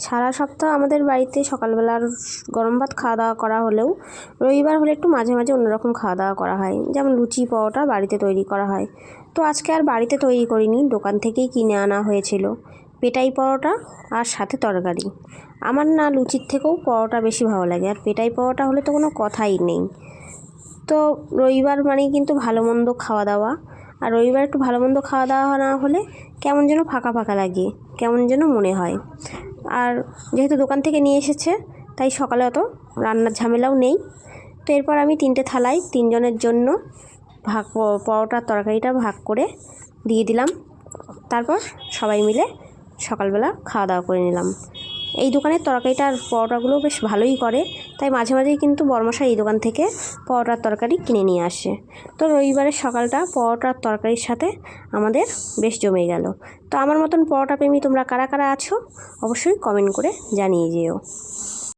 সারা সপ্তাহ আমাদের বাড়িতে সকালবেলার গরম ভাত খাওয়া দাওয়া করা হলেও রবিবার হলে একটু মাঝে মাঝে অন্যরকম খাওয়া দাওয়া করা হয়, যেমন লুচি পরোটা বাড়িতে তৈরি করা হয়। তো আজকে আর বাড়িতে তৈরি করিনি, দোকান থেকেই কিনে আনা হয়েছিল পেটাই পরোটা আর সাথে তরকারি। আমার না লুচির থেকেও পরোটা বেশি ভালো লাগে, আর পেটাই পরোটা হলে তো কোনো কথাই নেই। তো রবিবার মানেই কিন্তু ভালো মন্দ খাওয়া দাওয়া, আর রবিবার একটু ভালো মন্দ খাওয়া দাওয়া না হলে কেমন যেন ফাঁকা ফাঁকা লাগে, কেমন যেন মনে হয়। আর যেহেতু দোকান থেকে নিয়ে এসেছে তাই সকালে অত রান্নার ঝামেলাও নেই। তো এরপর আমি 3টে থালায় 3 জনের জন্য পরোটার তরকারিটা ভাগ করে দিয়ে দিলাম। তারপর সবাই মিলে সকালবেলা খাওয়া দাওয়া করে নিলাম। এই দোকানের তরকারিটা আর পরোটাগুলো বেশ ভালোই করে, তাই মাঝে মাঝেই কিন্তু বড়মশাই এই দোকান থেকে পরোটার তরকারি কিনে নিয়ে আসে। তো রবিবারের সকালটা পরোটার তরকারির সাথে আমাদের বেশ জমে গেল। তো আমার মতন পরোটা প্রেমী তোমরা কারা কারা আছো অবশ্যই কমেন্ট করে জানিয়ে যেও।